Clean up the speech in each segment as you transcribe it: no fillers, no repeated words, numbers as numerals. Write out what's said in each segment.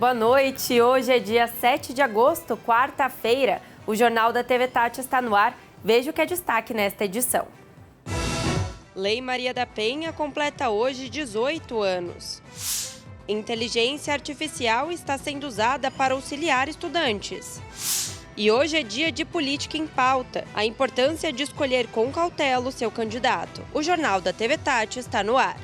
Boa noite, hoje é dia 7 de agosto, quarta-feira. O Jornal da TV Tati está no ar. Veja o que é destaque nesta edição. Lei Maria da Penha completa hoje 18 anos. Inteligência artificial está sendo usada para auxiliar estudantes. E hoje é dia de política em pauta. A importância de escolher com cautela o seu candidato. O Jornal da TV Tati está no ar.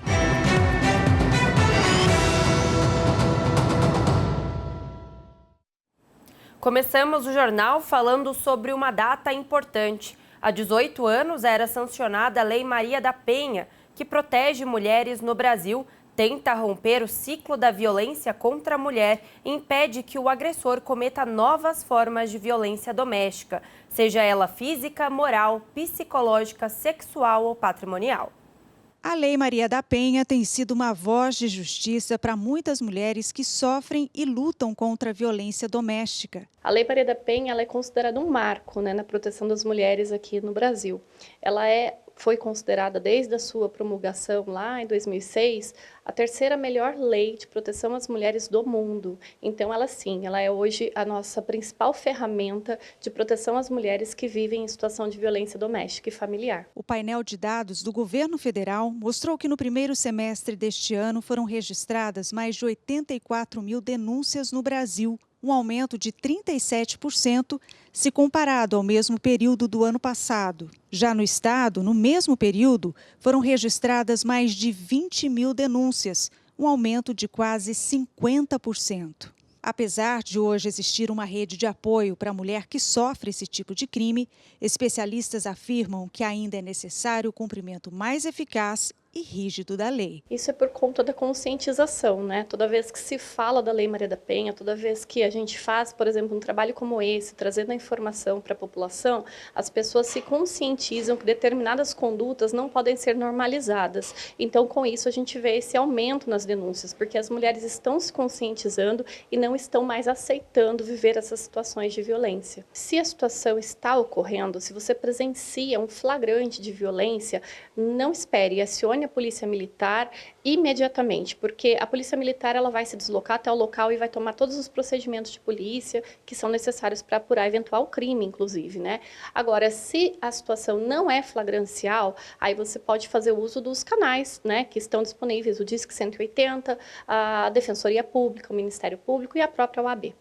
Começamos o jornal falando sobre uma data importante. Há 18 anos era sancionada a Lei Maria da Penha, que protege mulheres no Brasil, tenta romper o ciclo da violência contra a mulher e impede que o agressor cometa novas formas de violência doméstica, seja ela física, moral, psicológica, sexual ou patrimonial. A Lei Maria da Penha tem sido uma voz de justiça para muitas mulheres que sofrem e lutam contra a violência doméstica. A Lei Maria da Penha ela é considerada um marco, na proteção das mulheres aqui no Brasil. Ela foi considerada desde a sua promulgação lá em 2006 a terceira melhor lei de proteção às mulheres do mundo. Então ela é hoje a nossa principal ferramenta de proteção às mulheres que vivem em situação de violência doméstica e familiar. O painel de dados do governo federal mostrou que no primeiro semestre deste ano foram registradas mais de 84 mil denúncias no Brasil, um aumento de 37% se comparado ao mesmo período do ano passado. Já no estado, no mesmo período, foram registradas mais de 20 mil denúncias, um aumento de quase 50%. Apesar de hoje existir uma rede de apoio para a mulher que sofre esse tipo de crime, especialistas afirmam que ainda é necessário o cumprimento mais eficaz e rígido da lei. Isso é por conta da conscientização, Toda vez que se fala da Lei Maria da Penha, toda vez que a gente faz, por exemplo, um trabalho como esse, trazendo a informação para a população, as pessoas se conscientizam que determinadas condutas não podem ser normalizadas. Então, com isso, a gente vê esse aumento nas denúncias, porque as mulheres estão se conscientizando e não estão mais aceitando viver essas situações de violência. Se a situação está ocorrendo, se você presencia um flagrante de violência, não espere, acione a Polícia Militar imediatamente, porque a Polícia Militar ela vai se deslocar até o local e vai tomar todos os procedimentos de polícia que são necessários para apurar eventual crime, inclusive, Agora, se a situação não é flagrancial, aí você pode fazer uso dos canais, que estão disponíveis, o Disque 180, a Defensoria Pública, o Ministério Público e a própria OAB.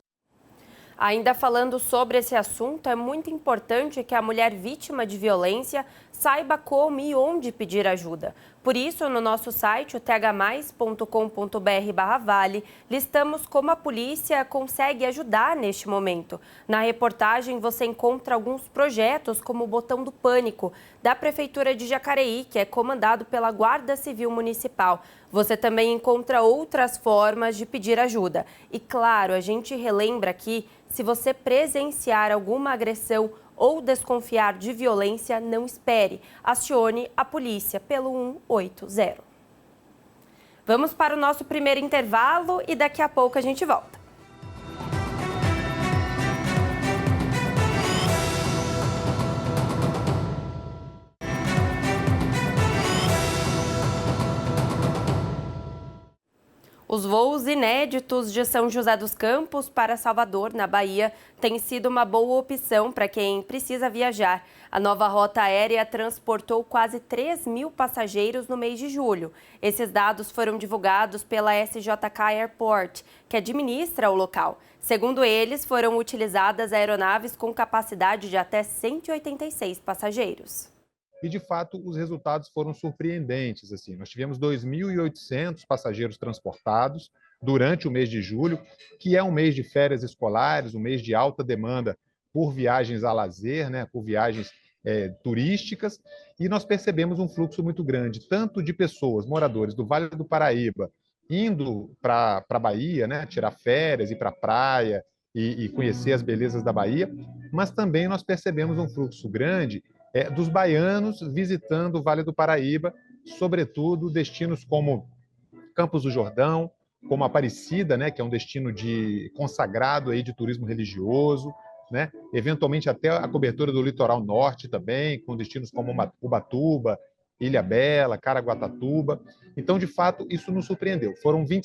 Ainda falando sobre esse assunto, é muito importante que a mulher vítima de violência saiba como e onde pedir ajuda. Por isso, no nosso site, o thmais.com.br/vale, listamos como a polícia consegue ajudar neste momento. Na reportagem, você encontra alguns projetos, como o Botão do Pânico, da Prefeitura de Jacareí, que é comandado pela Guarda Civil Municipal. Você também encontra outras formas de pedir ajuda. E, claro, a gente relembra aqui, se você presenciar alguma agressão ou desconfiar de violência, não espere. Acione a polícia pelo 180. Vamos para o nosso primeiro intervalo e daqui a pouco a gente volta. Os voos inéditos de São José dos Campos para Salvador, na Bahia, têm sido uma boa opção para quem precisa viajar. A nova rota aérea transportou quase 3 mil passageiros no mês de julho. Esses dados foram divulgados pela SJK Airport, que administra o local. Segundo eles, foram utilizadas aeronaves com capacidade de até 186 passageiros. E, de fato, os resultados foram surpreendentes. Nós tivemos 2.800 passageiros transportados durante o mês de julho, que é um mês de férias escolares, um mês de alta demanda por viagens a lazer, por viagens turísticas, e nós percebemos um fluxo muito grande, tanto de pessoas, moradores do Vale do Paraíba, indo para a Bahia, tirar férias, ir para a praia e conhecer as belezas da Bahia, mas também nós percebemos um fluxo grande dos baianos visitando o Vale do Paraíba, sobretudo destinos como Campos do Jordão, como Aparecida, que é um destino consagrado aí de turismo religioso, eventualmente até a cobertura do litoral norte também, com destinos como Ubatuba, Ilhabela, Caraguatatuba. Então, de fato, isso nos surpreendeu.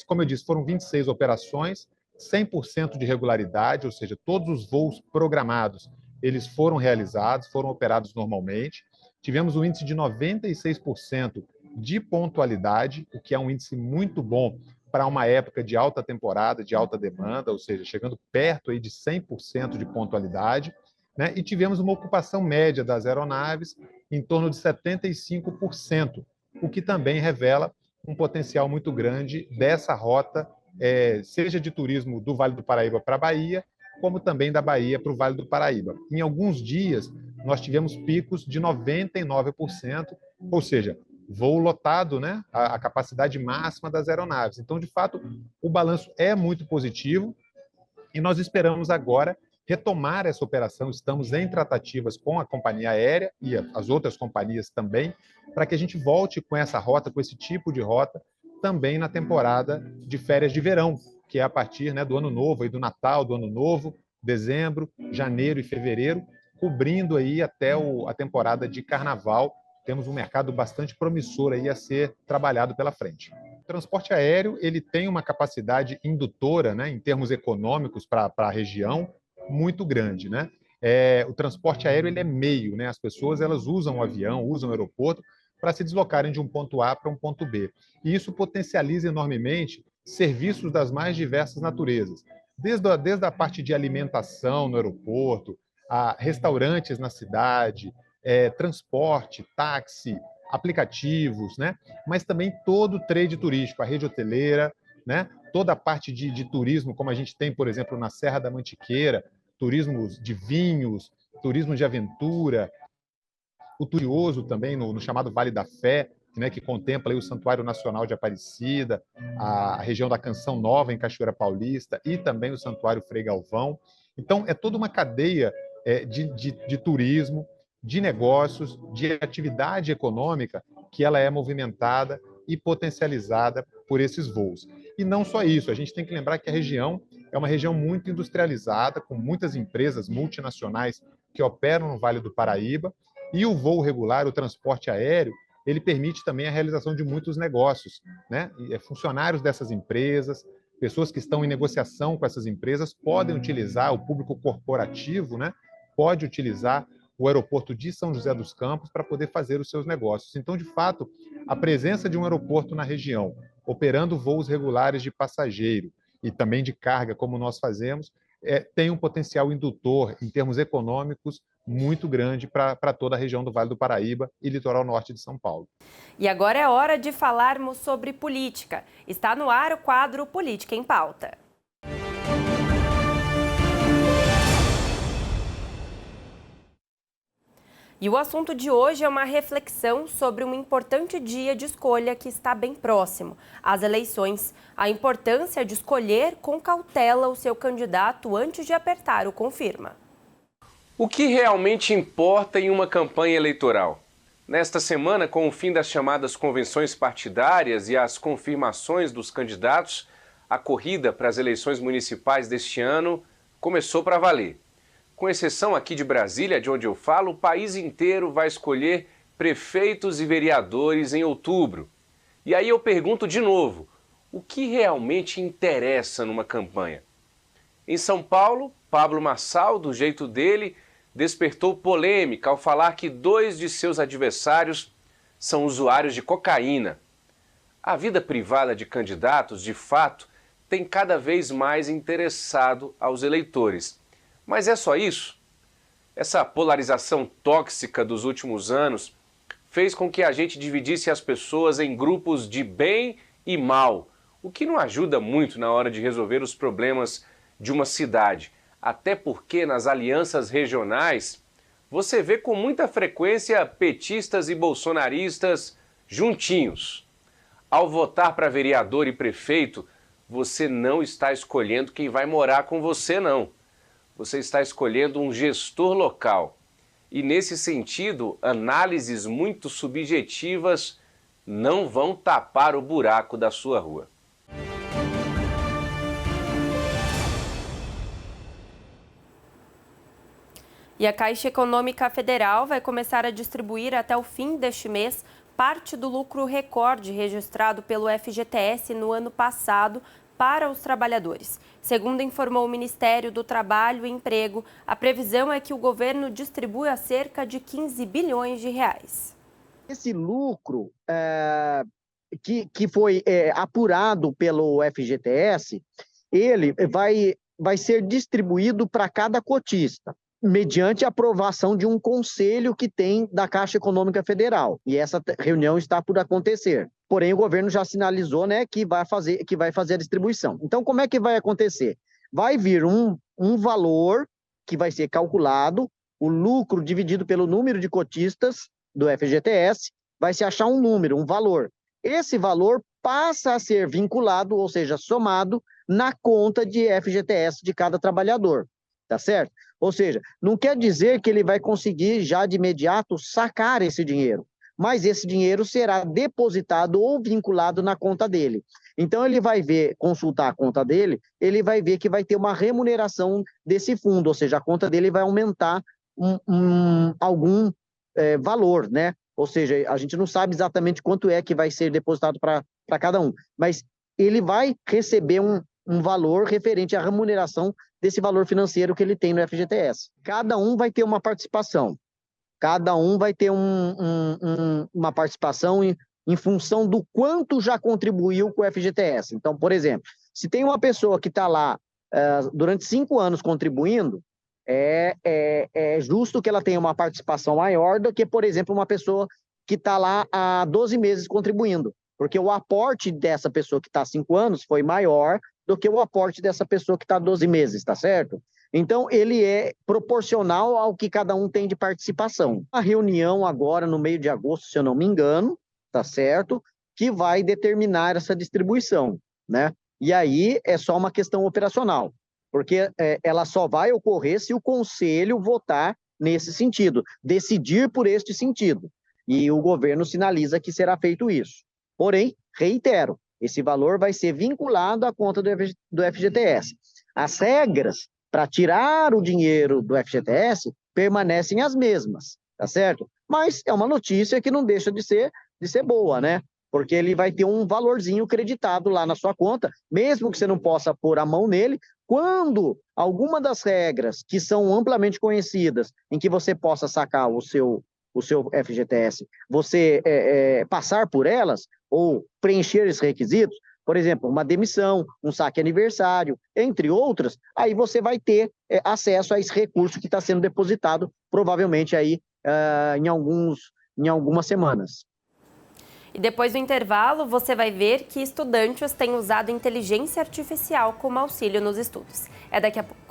Como eu disse, foram 26 operações, 100% de regularidade, ou seja, todos os voos programados, eles foram realizados, foram operados normalmente. Tivemos um índice de 96% de pontualidade, o que é um índice muito bom para uma época de alta temporada, de alta demanda, ou seja, chegando perto aí de 100% de pontualidade, né? E tivemos uma ocupação média das aeronaves em torno de 75%, o que também revela um potencial muito grande dessa rota, seja de turismo do Vale do Paraíba para a Bahia, como também da Bahia para o Vale do Paraíba. Em alguns dias, nós tivemos picos de 99%, ou seja, voo lotado, né? A capacidade máxima das aeronaves. Então, de fato, o balanço é muito positivo e nós esperamos agora retomar essa operação. Estamos em tratativas com a companhia aérea e as outras companhias também, para que a gente volte com essa rota, com esse tipo de rota, também na temporada de férias de verão, que é a partir, né, do Ano Novo, aí do Natal, do Ano Novo, dezembro, janeiro e fevereiro, cobrindo aí até a temporada de Carnaval. Temos um mercado bastante promissor aí a ser trabalhado pela frente. O transporte aéreo ele tem uma capacidade indutora, né, em termos econômicos para a região, muito grande, né? O transporte aéreo ele é meio, né? As pessoas elas usam o avião, usam o aeroporto para se deslocarem de um ponto A para um ponto B. E isso potencializa enormemente serviços das mais diversas naturezas, desde a parte de alimentação no aeroporto, a restaurantes na cidade, transporte, táxi, aplicativos, né? Mas também todo o trade turístico, a rede hoteleira, né? Toda a parte de turismo, como a gente tem, por exemplo, na Serra da Mantiqueira, turismos de vinhos, turismo de aventura, o Turioso também no chamado Vale da Fé, né, que contempla aí o Santuário Nacional de Aparecida, a região da Canção Nova, em Cachoeira Paulista, e também o Santuário Frei Galvão. Então, é toda uma cadeia de turismo, de negócios, de atividade econômica, que ela é movimentada e potencializada por esses voos. E não só isso, a gente tem que lembrar que a região é uma região muito industrializada, com muitas empresas multinacionais que operam no Vale do Paraíba, e o voo regular, o transporte aéreo, ele permite também a realização de muitos negócios, né? Funcionários dessas empresas, pessoas que estão em negociação com essas empresas podem utilizar, o público corporativo, né? Pode utilizar o aeroporto de São José dos Campos para poder fazer os seus negócios. Então, de fato, a presença de um aeroporto na região, operando voos regulares de passageiro e também de carga, como nós fazemos, tem um potencial indutor em termos econômicos muito grande para toda a região do Vale do Paraíba e litoral norte de São Paulo. E agora é hora de falarmos sobre política. Está no ar o quadro Política em Pauta. E o assunto de hoje é uma reflexão sobre um importante dia de escolha que está bem próximo, as eleições. A importância de escolher com cautela o seu candidato antes de apertar o confirma. O que realmente importa em uma campanha eleitoral? Nesta semana, com o fim das chamadas convenções partidárias e as confirmações dos candidatos, a corrida para as eleições municipais deste ano começou para valer. Com exceção aqui de Brasília, de onde eu falo, o país inteiro vai escolher prefeitos e vereadores em outubro. E aí eu pergunto de novo, o que realmente interessa numa campanha? Em São Paulo, Pablo Marçal, do jeito dele, despertou polêmica ao falar que 2 de seus adversários são usuários de cocaína. A vida privada de candidatos, de fato, tem cada vez mais interessado aos eleitores. Mas é só isso? Essa polarização tóxica dos últimos anos fez com que a gente dividisse as pessoas em grupos de bem e mal, o que não ajuda muito na hora de resolver os problemas de uma cidade. Até porque nas alianças regionais você vê com muita frequência petistas e bolsonaristas juntinhos. Ao votar para vereador e prefeito, você não está escolhendo quem vai morar com você, não. Você está escolhendo um gestor local. E nesse sentido, análises muito subjetivas não vão tapar o buraco da sua rua. E a Caixa Econômica Federal vai começar a distribuir até o fim deste mês parte do lucro recorde registrado pelo FGTS no ano passado para os trabalhadores. Segundo informou o Ministério do Trabalho e Emprego, a previsão é que o governo distribua cerca de 15 bilhões de reais. Esse lucro que foi apurado pelo FGTS, ele vai ser distribuído para cada cotista, mediante a aprovação de um conselho que tem da Caixa Econômica Federal. E essa reunião está por acontecer. Porém, o governo já sinalizou, né, que vai fazer a distribuição. Então, como é que vai acontecer? Vai vir um valor que vai ser calculado, o lucro dividido pelo número de cotistas do FGTS, vai se achar um número, um valor. Esse valor passa a ser vinculado, ou seja, somado na conta de FGTS de cada trabalhador, tá certo? Ou seja, não quer dizer que ele vai conseguir já de imediato sacar esse dinheiro, mas esse dinheiro será depositado ou vinculado na conta dele. Então ele vai consultar a conta dele, ele vai ver que vai ter uma remuneração desse fundo, ou seja, a conta dele vai aumentar algum valor, né? Ou seja, a gente não sabe exatamente quanto é que vai ser depositado para cada um, mas ele vai receber um valor referente à remuneração desse valor financeiro que ele tem no FGTS. Cada um vai ter uma participação, cada um vai ter uma participação em função do quanto já contribuiu com o FGTS. Então, por exemplo, se tem uma pessoa que está lá durante 5 anos contribuindo, é justo que ela tenha uma participação maior do que, por exemplo, uma pessoa que está lá há 12 meses contribuindo, porque o aporte dessa pessoa que está há 5 anos foi maior do que o aporte dessa pessoa que está há 12 meses, tá certo? Então, ele é proporcional ao que cada um tem de participação. A reunião agora, no meio de agosto, se eu não me engano, tá certo? Que vai determinar essa distribuição, né? E aí é só uma questão operacional, porque ela só vai ocorrer se o Conselho votar nesse sentido, decidir por este sentido. E o governo sinaliza que será feito isso. Porém, reitero, esse valor vai ser vinculado à conta do FGTS. As regras para tirar o dinheiro do FGTS permanecem as mesmas, tá certo? Mas é uma notícia que não deixa de ser boa, né? Porque ele vai ter um valorzinho creditado lá na sua conta, mesmo que você não possa pôr a mão nele, quando alguma das regras que são amplamente conhecidas, em que você possa sacar o seu FGTS, você passar por elas ou preencher esses requisitos, por exemplo, uma demissão, um saque aniversário, entre outras, aí você vai ter acesso a esse recurso que está sendo depositado, provavelmente aí em algumas semanas. E depois do intervalo, você vai ver que estudantes têm usado inteligência artificial como auxílio nos estudos. É daqui a pouco.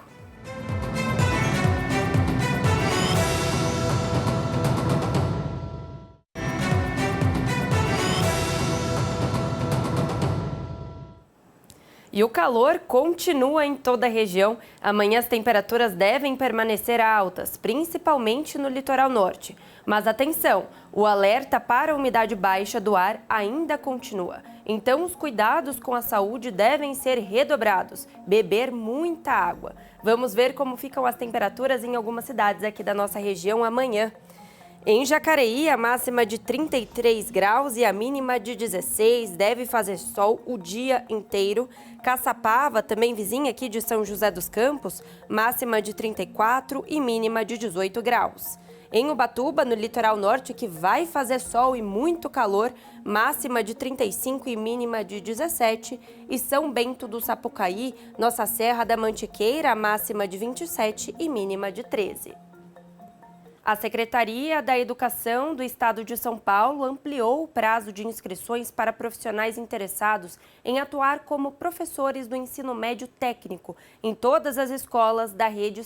E o calor continua em toda a região. Amanhã as temperaturas devem permanecer altas, principalmente no litoral norte. Mas atenção, o alerta para a umidade baixa do ar ainda continua. Então os cuidados com a saúde devem ser redobrados. Beber muita água. Vamos ver como ficam as temperaturas em algumas cidades aqui da nossa região amanhã. Em Jacareí, a máxima de 33 graus e a mínima de 16, deve fazer sol o dia inteiro. Caçapava, também vizinha aqui de São José dos Campos, máxima de 34 e mínima de 18 graus. Em Ubatuba, no litoral norte, que vai fazer sol e muito calor, máxima de 35 e mínima de 17. E São Bento do Sapucaí, nossa Serra da Mantiqueira, máxima de 27 e mínima de 13. A Secretaria da Educação do Estado de São Paulo ampliou o prazo de inscrições para profissionais interessados em atuar como professores do ensino médio técnico em todas as escolas da rede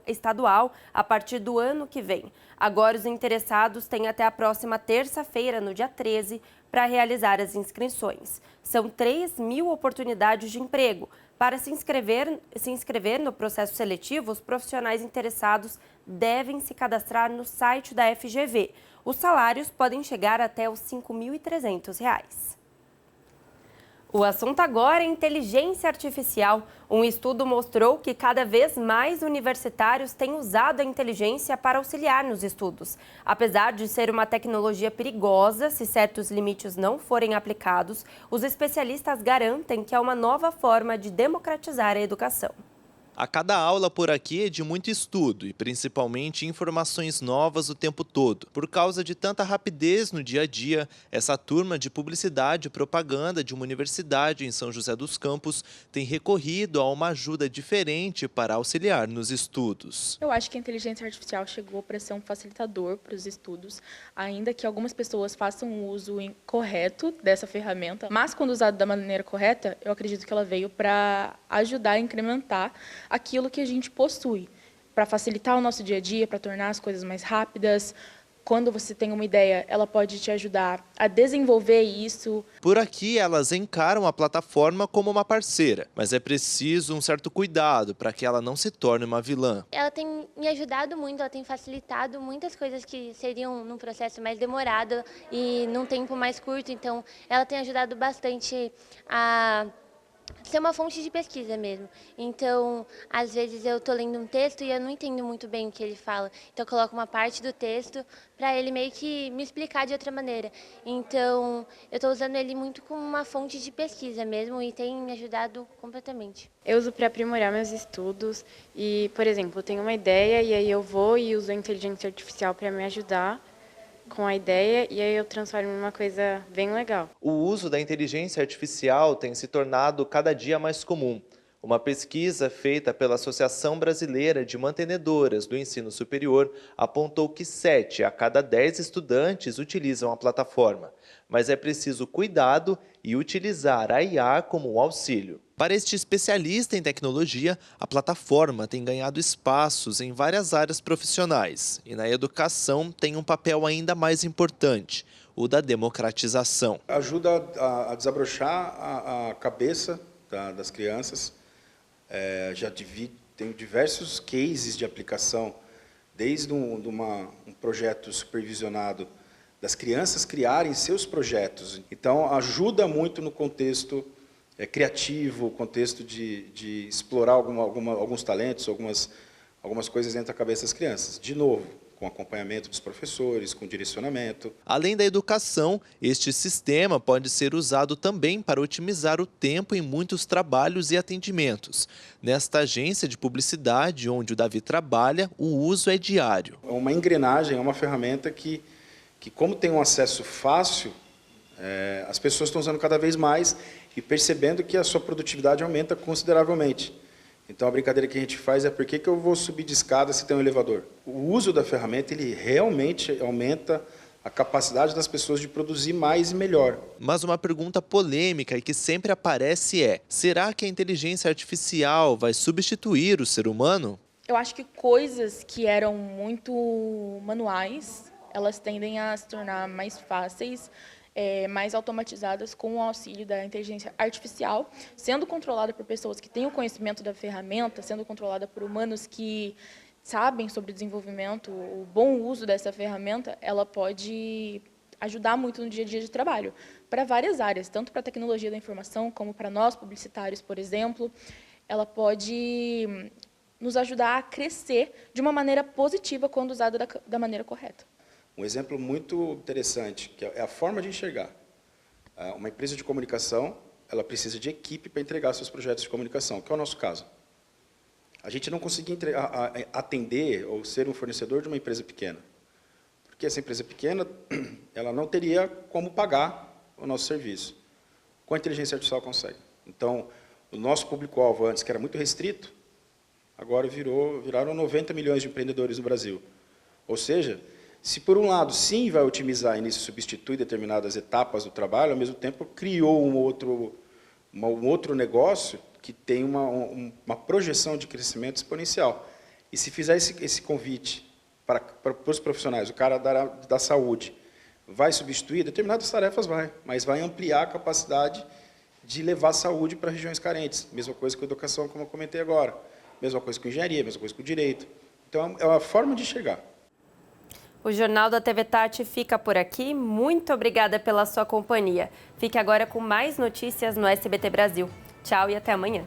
estadual a partir do ano que vem. Agora, os interessados têm até a próxima terça-feira, no dia 13, para realizar as inscrições. São 3.000 oportunidades de emprego. Para se inscrever no processo seletivo, os profissionais interessados devem se cadastrar no site da FGV. Os salários podem chegar até os R$ 5.300. O assunto agora é inteligência artificial. Um estudo mostrou que cada vez mais universitários têm usado a inteligência para auxiliar nos estudos. Apesar de ser uma tecnologia perigosa, se certos limites não forem aplicados, os especialistas garantem que é uma nova forma de democratizar a educação. A cada aula por aqui é de muito estudo e principalmente informações novas o tempo todo. Por causa de tanta rapidez no dia a dia, essa turma de publicidade e propaganda de uma universidade em São José dos Campos tem recorrido a uma ajuda diferente para auxiliar nos estudos. Eu acho que a inteligência artificial chegou para ser um facilitador para os estudos, ainda que algumas pessoas façam o uso incorreto dessa ferramenta, mas quando usada da maneira correta, eu acredito que ela veio para ajudar a incrementar aquilo que a gente possui, para facilitar o nosso dia a dia, para tornar as coisas mais rápidas. Quando você tem uma ideia, ela pode te ajudar a desenvolver isso. Por aqui, elas encaram a plataforma como uma parceira, mas é preciso um certo cuidado para que ela não se torne uma vilã. Ela tem me ajudado muito, ela tem facilitado muitas coisas que seriam num processo mais demorado e num tempo mais curto. Então, ela tem ajudado bastante a ser uma fonte de pesquisa mesmo. Então, às vezes eu estou lendo um texto e eu não entendo muito bem o que ele fala. Então, eu coloco uma parte do texto para ele meio que me explicar de outra maneira. Então, eu estou usando ele muito como uma fonte de pesquisa mesmo e tem me ajudado completamente. Eu uso para aprimorar meus estudos e, por exemplo, eu tenho uma ideia e aí eu vou e uso a inteligência artificial para me ajudar com a ideia e aí eu transformo em uma coisa bem legal. O uso da inteligência artificial tem se tornado cada dia mais comum. Uma pesquisa feita pela Associação Brasileira de Mantenedoras do Ensino Superior apontou que 7 a cada 10 estudantes utilizam a plataforma. Mas é preciso cuidado e utilizar a IA como um auxílio. Para este especialista em tecnologia, a plataforma tem ganhado espaços em várias áreas profissionais e na educação tem um papel ainda mais importante, o da democratização. Ajuda a desabrochar a cabeça das crianças. Tenho diversos cases de aplicação, desde um projeto supervisionado das crianças criarem seus projetos. Então, ajuda muito no contexto criativo, contexto de explorar alguns talentos, algumas coisas dentro da cabeça das crianças. De novo, com acompanhamento dos professores, com direcionamento. Além da educação, este sistema pode ser usado também para otimizar o tempo em muitos trabalhos e atendimentos. Nesta agência de publicidade, onde o Davi trabalha, o uso é diário. É uma engrenagem, é uma ferramenta que como tem um acesso fácil, as pessoas estão usando cada vez mais e percebendo que a sua produtividade aumenta consideravelmente. Então, a brincadeira que a gente faz é por que eu vou subir de escada se tem um elevador? O uso da ferramenta ele realmente aumenta a capacidade das pessoas de produzir mais e melhor. Mas uma pergunta polêmica e que sempre aparece é: será que a inteligência artificial vai substituir o ser humano? Eu acho que coisas que eram muito manuais, elas tendem a se tornar mais fáceis, mais automatizadas com o auxílio da inteligência artificial, sendo controlada por pessoas que têm o conhecimento da ferramenta, sendo controlada por humanos que sabem sobre o desenvolvimento, o bom uso dessa ferramenta, ela pode ajudar muito no dia a dia de trabalho, para várias áreas, tanto para a tecnologia da informação, como para nós publicitários, por exemplo. Ela pode nos ajudar a crescer de uma maneira positiva quando usada da maneira correta. Um exemplo muito interessante, que é a forma de enxergar. Uma empresa de comunicação, ela precisa de equipe para entregar seus projetos de comunicação, que é o nosso caso. A gente não conseguia atender ou ser um fornecedor de uma empresa pequena, porque essa empresa pequena ela não teria como pagar o nosso serviço. Com a inteligência artificial consegue. Então, o nosso público-alvo antes, que era muito restrito, agora viraram 90 milhões de empreendedores no Brasil. Ou seja, se por um lado sim vai otimizar e nisso substitui determinadas etapas do trabalho, ao mesmo tempo criou um outro negócio que tem uma projeção de crescimento exponencial. E se fizer esse convite para os profissionais, o cara da saúde vai substituir determinadas tarefas, mas vai ampliar a capacidade de levar saúde para regiões carentes. Mesma coisa com a educação, como eu comentei agora. Mesma coisa com engenharia, mesma coisa com direito. Então, é uma forma de chegar. O Jornal da TV Tati fica por aqui. Muito obrigada pela sua companhia. Fique agora com mais notícias no SBT Brasil. Tchau e até amanhã.